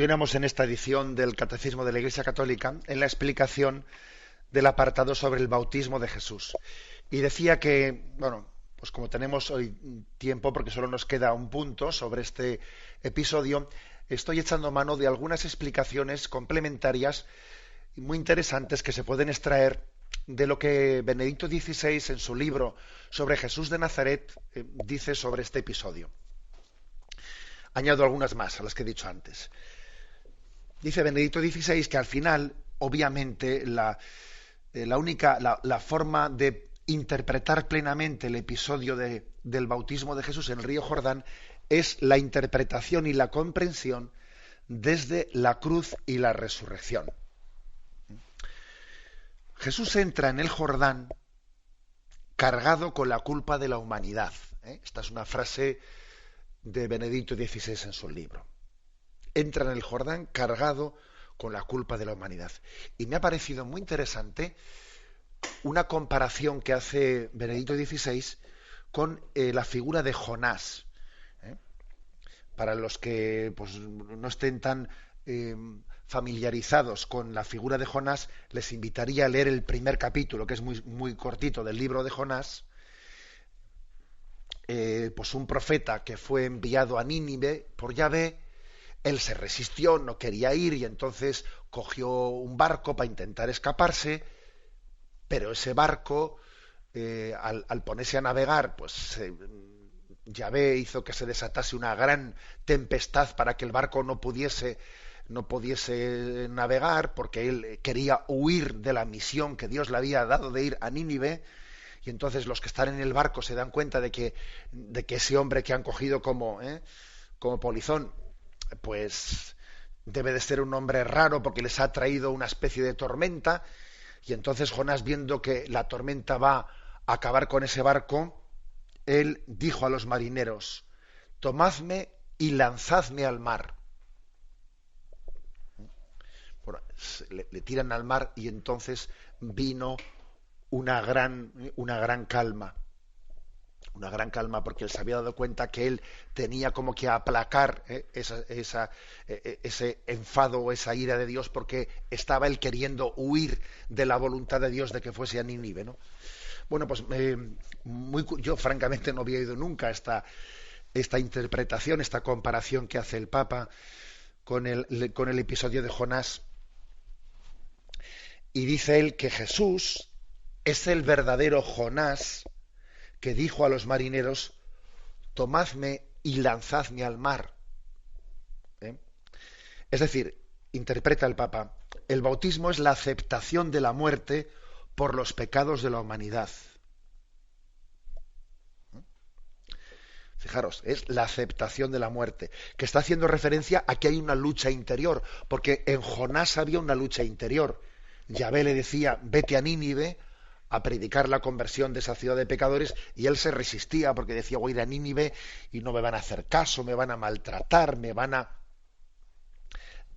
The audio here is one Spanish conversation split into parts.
Continuamos en esta edición del Catecismo de la Iglesia Católica en la explicación del apartado sobre el bautismo de Jesús. Y decía que, bueno, pues como tenemos hoy tiempo, porque solo nos queda un punto sobre este episodio, estoy echando mano de algunas explicaciones complementarias y muy interesantes que se pueden extraer de lo que Benedicto XVI en su libro sobre Jesús de Nazaret dice sobre este episodio. Añado algunas más a las que he dicho antes. Dice Benedicto XVI que al final, obviamente, la forma de interpretar plenamente el episodio del bautismo de Jesús en el río Jordán es la interpretación y la comprensión desde la cruz y la resurrección. Jesús entra en el Jordán cargado con la culpa de la humanidad. Esta es una frase de Benedicto XVI en su libro. Entra en el Jordán cargado con la culpa de la humanidad. Y me ha parecido muy interesante una comparación que hace Benedicto XVI con la figura de Jonás. Para los que pues, no estén tan familiarizados con la figura de Jonás, les invitaría a leer el primer capítulo, que es muy, muy cortito, del libro de Jonás. Pues un profeta que fue enviado a Nínive por Yahvé, él se resistió, no quería ir y entonces cogió un barco para intentar escaparse, pero ese barco, al ponerse a navegar, pues Yahvé hizo que se desatase una gran tempestad para que el barco no pudiese navegar, porque él quería huir de la misión que Dios le había dado de ir a Nínive. Y entonces los que están en el barco se dan cuenta de que ese hombre que han cogido como polizón, pues debe de ser un hombre raro porque les ha traído una especie de tormenta. Y entonces Jonás, viendo que la tormenta va a acabar con ese barco, él dijo a los marineros: tomadme y lanzadme al mar. Bueno, le tiran al mar y entonces vino una gran calma porque él se había dado cuenta que él tenía como que aplacar ese enfado o esa ira de Dios, porque estaba él queriendo huir de la voluntad de Dios de que fuese a Nínive, ¿no? Bueno, pues yo francamente no había oído nunca esta interpretación, esta comparación que hace el Papa con el episodio de Jonás. Y dice él que Jesús es el verdadero Jonás que dijo a los marineros: tomadme y lanzadme al mar. Es decir, interpreta el Papa, el bautismo es la aceptación de la muerte por los pecados de la humanidad. Fijaros, es la aceptación de la muerte, que está haciendo referencia a que hay una lucha interior, porque en Jonás había una lucha interior. Yahvé le decía: vete a Nínive a predicar la conversión de esa ciudad de pecadores, y él se resistía porque decía: voy a ir a Nínive y no me van a hacer caso, me van a maltratar,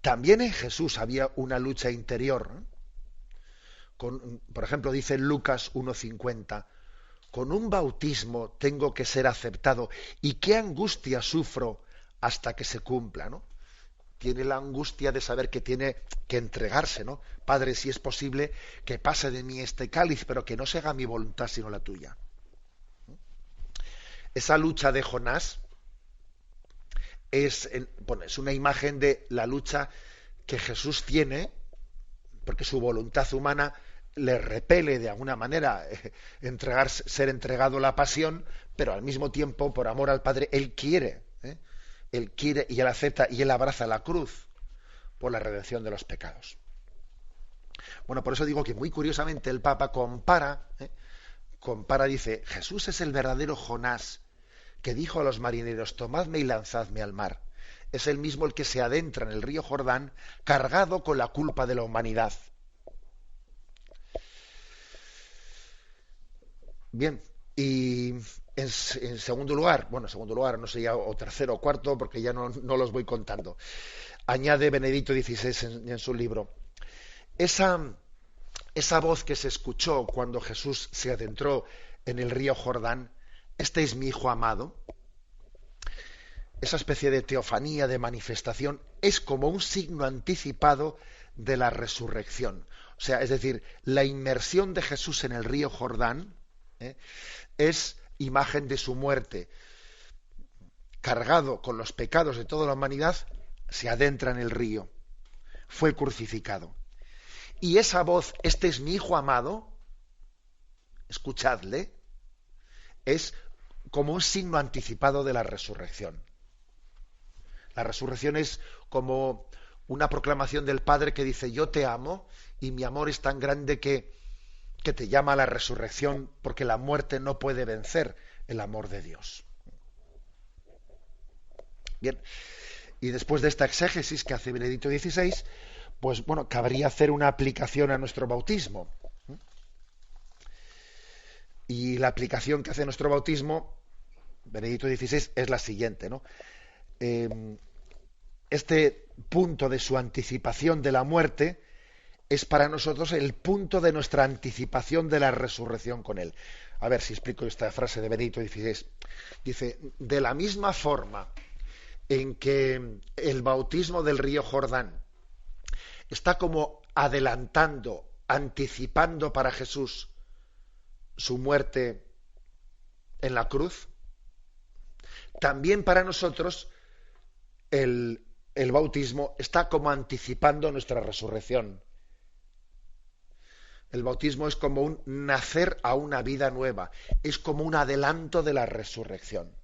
También en Jesús había una lucha interior, ¿no? Por ejemplo, dice Lucas 1:50, con un bautismo tengo que ser aceptado, y qué angustia sufro hasta que se cumpla, ¿no? Tiene la angustia de saber que tiene que entregarse, ¿no? Padre, si es posible, que pase de mí este cáliz, pero que no se haga mi voluntad sino la tuya. Esa lucha de Jonás es una imagen de la lucha que Jesús tiene, porque su voluntad humana le repele de alguna manera ser entregado a la pasión, pero al mismo tiempo, por amor al Padre, él quiere y él acepta y él abraza la cruz por la redención de los pecados. Bueno, por eso digo que muy curiosamente el Papa compara, dice: Jesús es el verdadero Jonás que dijo a los marineros: tomadme y lanzadme al mar. Es el mismo el que se adentra en el río Jordán cargado con la culpa de la humanidad. Bien, y en segundo lugar, no sé ya, o tercero o cuarto, porque ya no los voy contando, añade Benedicto XVI en su libro, esa voz que se escuchó cuando Jesús se adentró en el río Jordán: este es mi hijo amado. esa especie de teofanía, de manifestación, es como un signo anticipado de la resurrección. O sea, es decir, la inmersión de Jesús en el río Jordán es imagen de su muerte. Cargado con los pecados de toda la humanidad, se adentra en el río. Fue crucificado. Y esa voz, este es mi Hijo amado, escuchadle, es como un signo anticipado de la resurrección. La resurrección es como una proclamación del Padre que dice, yo te amo y mi amor es tan grande que te llama a la resurrección, porque la muerte no puede vencer el amor de Dios. Bien, y después de esta exégesis que hace Benedicto XVI, pues bueno, cabría hacer una aplicación a nuestro bautismo. Y la aplicación que hace nuestro bautismo, Benedicto XVI, es la siguiente, ¿no? Este punto de su anticipación de la muerte es para nosotros el punto de nuestra anticipación de la resurrección con él. A ver si explico esta frase de Benedicto XVI. Dice, de la misma forma en que el bautismo del río Jordán está como adelantando, anticipando para Jesús su muerte en la cruz, también para nosotros el bautismo está como anticipando nuestra resurrección. El bautismo es como un nacer a una vida nueva, es como un adelanto de la resurrección.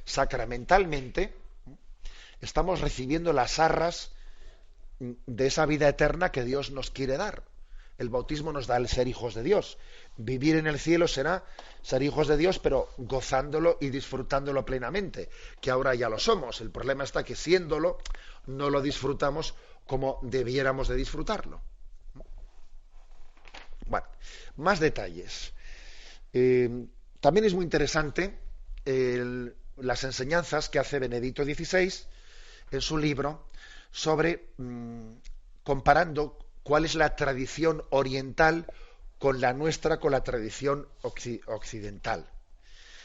Sacramentalmente estamos recibiendo las arras de esa vida eterna que Dios nos quiere dar. El bautismo nos da el ser hijos de Dios. Vivir en el cielo será ser hijos de Dios, pero gozándolo y disfrutándolo plenamente, que ahora ya lo somos. El problema está que siéndolo, no lo disfrutamos como debiéramos de disfrutarlo. Bueno, más detalles. También es muy interesante las enseñanzas que hace Benedicto XVI en su libro sobre comparando cuál es la tradición oriental con la nuestra, con la tradición occidental.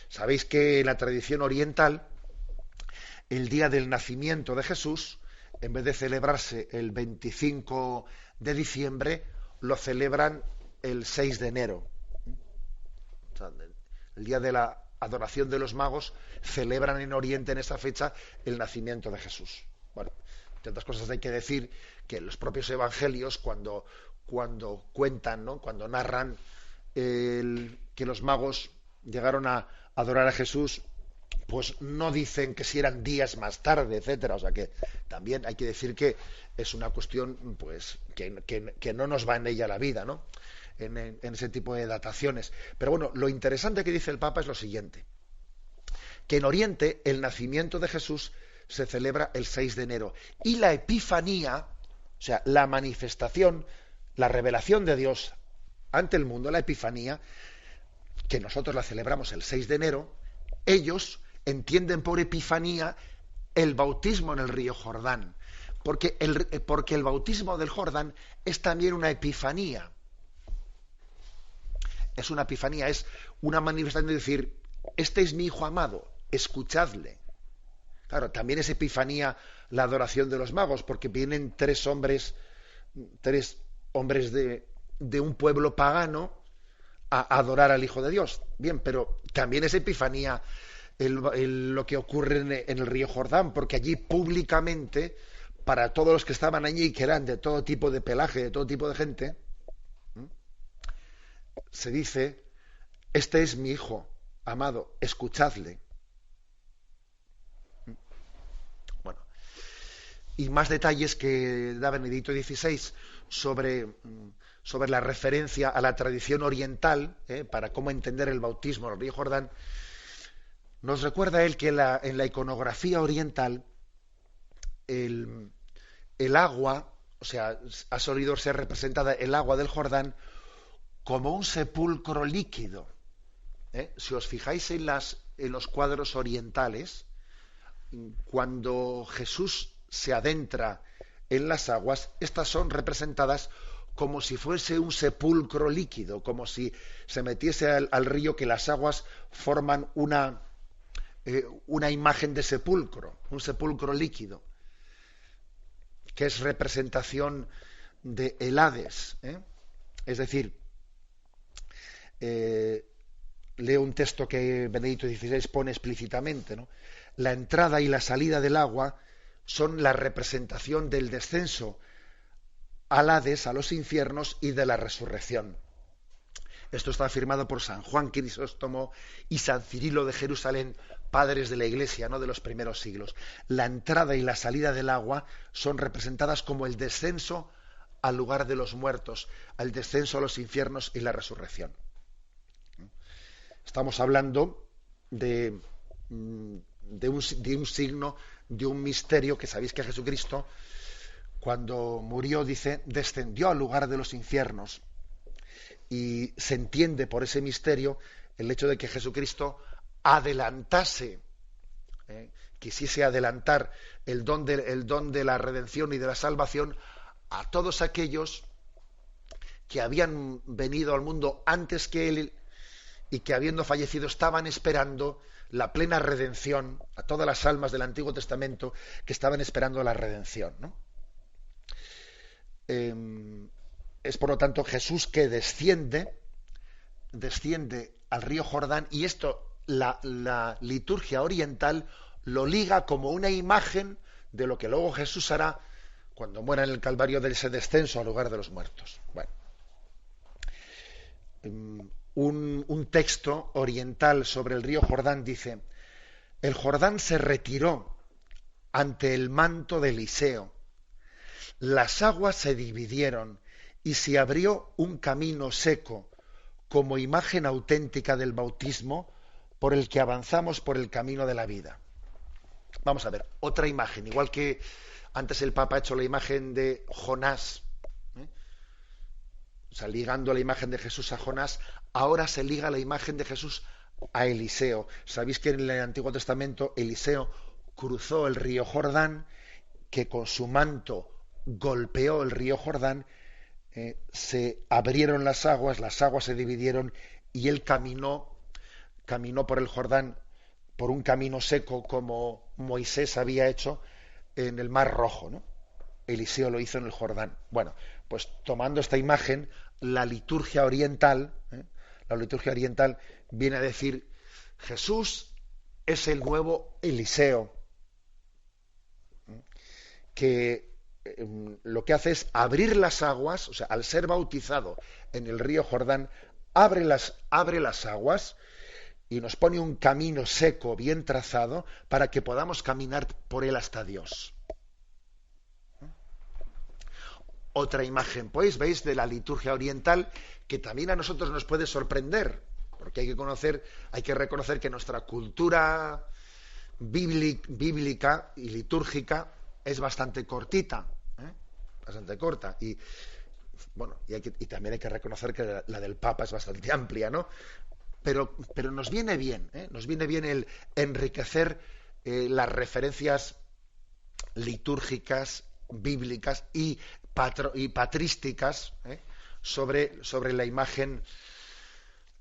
Sabéis que en la tradición oriental, el día del nacimiento de Jesús, en vez de celebrarse el 25 de diciembre, lo celebran el 6 de enero. O sea, el día de la adoración de los magos, celebran en Oriente en esa fecha el nacimiento de Jesús. Bueno, entre otras cosas hay que decir que los propios evangelios, cuando cuentan, ¿no?, cuando narran que los magos llegaron a adorar a Jesús, pues no dicen que si eran días más tarde, etcétera. O sea que también hay que decir que es una cuestión, pues, que no nos va en ella la vida, ¿no?, en ese tipo de dataciones. Pero bueno, lo interesante que dice el Papa es lo siguiente, que en Oriente el nacimiento de Jesús se celebra el 6 de enero y la Epifanía, o sea, la manifestación, la revelación de Dios ante el mundo, la Epifanía, que nosotros la celebramos el 6 de enero, ellos entienden por Epifanía el bautismo en el río Jordán, porque el bautismo del Jordán es también una epifanía. Es una epifanía, es una manifestación de decir, este es mi Hijo amado, escuchadle. Claro, también es epifanía la adoración de los magos, porque vienen tres hombres de un pueblo pagano a adorar al Hijo de Dios. Bien, pero también es epifanía lo que ocurre en el río Jordán, porque allí públicamente, para todos los que estaban allí, que eran de todo tipo de pelaje, de todo tipo de gente, se dice, este es mi Hijo amado, escuchadle. Bueno, y más detalles que da Benedicto XVI sobre la referencia a la tradición oriental, para cómo entender el bautismo en el río Jordán. Nos recuerda él que en la iconografía oriental el agua, o sea, ha solido ser representada el agua del Jordán como un sepulcro líquido. Si os fijáis en los cuadros orientales, cuando Jesús se adentra en las aguas, estas son representadas como si fuese un sepulcro líquido, como si se metiese al río, que las aguas forman una imagen de sepulcro, un sepulcro líquido, que es representación de el Hades, ¿eh? Es decir, leo un texto que Benedicto XVI pone explícitamente, ¿no? La entrada y la salida del agua son la representación del descenso al Hades, a los infiernos, y de la resurrección. Esto está afirmado por San Juan Crisóstomo y San Cirilo de Jerusalén, padres de la Iglesia, ¿no?, de los primeros siglos. La entrada y la salida del agua son representadas como el descenso al lugar de los muertos, al descenso a los infiernos y la resurrección. Estamos hablando de un signo, de un misterio, que sabéis que Jesucristo, cuando murió, dice, descendió al lugar de los infiernos. Y se entiende por ese misterio el hecho de que Jesucristo adelantase, quisiese adelantar el don de la redención y de la salvación a todos aquellos que habían venido al mundo antes que él y que, habiendo fallecido, estaban esperando la plena redención, a todas las almas del Antiguo Testamento que estaban esperando la redención, ¿no? Es por lo tanto Jesús que desciende al río Jordán, y esto la liturgia oriental lo liga como una imagen de lo que luego Jesús hará cuando muera en el Calvario, de ese descenso al lugar de los muertos. Bueno, un texto oriental sobre el río Jordán dice: el Jordán se retiró ante el manto de Eliseo, las aguas se dividieron y se abrió un camino seco, como imagen auténtica del bautismo por el que avanzamos por el camino de la vida. Vamos a ver, otra imagen, igual que antes el Papa ha hecho la imagen de Jonás, o sea, ligando la imagen de Jesús a Jonás, ahora se liga la imagen de Jesús a Eliseo. Sabéis que en el Antiguo Testamento Eliseo cruzó el río Jordán, que con su manto golpeó el río Jordán, se abrieron las aguas se dividieron y él caminó por el Jordán, por un camino seco, como Moisés había hecho en el Mar Rojo, ¿no? Eliseo lo hizo en el Jordán. Bueno, pues tomando esta imagen, la liturgia oriental viene a decir: Jesús es el nuevo Eliseo, que lo que hace es abrir las aguas, o sea, al ser bautizado en el río Jordán, abre las aguas y nos pone un camino seco, bien trazado, para que podamos caminar por él hasta Dios. Otra imagen, pues, veis, de la liturgia oriental, que también a nosotros nos puede sorprender, porque hay que reconocer que nuestra cultura bíblica y litúrgica es bastante cortita, bastante corta, y bueno, y también hay que reconocer que la del Papa es bastante amplia, ¿no? Pero nos viene bien, el enriquecer las referencias litúrgicas, bíblicas y patrísticas, sobre la imagen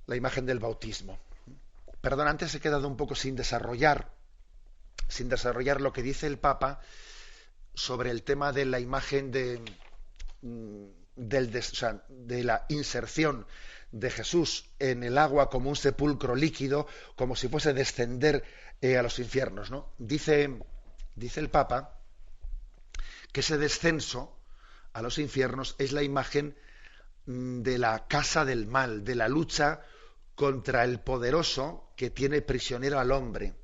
del bautismo. Perdón, antes he quedado un poco sin desarrollar lo que dice el Papa sobre el tema de la imagen de la inserción de Jesús en el agua como un sepulcro líquido, como si fuese descender a los infiernos, ¿no? Dice el Papa que ese descenso a los infiernos es la imagen de la casa del mal, de la lucha contra el poderoso que tiene prisionero al hombre.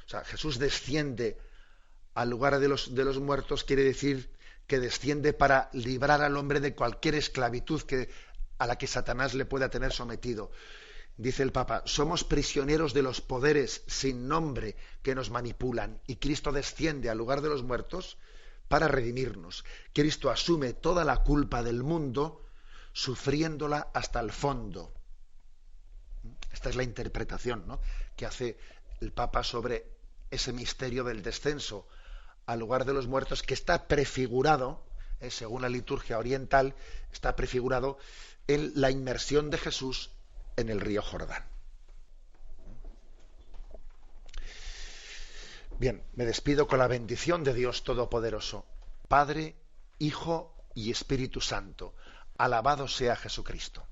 O sea, Jesús desciende al lugar de los muertos, quiere decir que desciende para librar al hombre de cualquier esclavitud a la que Satanás le pueda tener sometido. Dice el Papa: somos prisioneros de los poderes sin nombre que nos manipulan, y Cristo desciende al lugar de los muertos para redimirnos. Cristo asume toda la culpa del mundo, sufriéndola hasta el fondo. Esta es la interpretación, ¿no?, que hace el Papa sobre ese misterio del descenso al lugar de los muertos, que está prefigurado, según la liturgia oriental, está prefigurado en la inmersión de Jesús en el río Jordán. Bien, me despido con la bendición de Dios Todopoderoso, Padre, Hijo y Espíritu Santo. Alabado sea Jesucristo.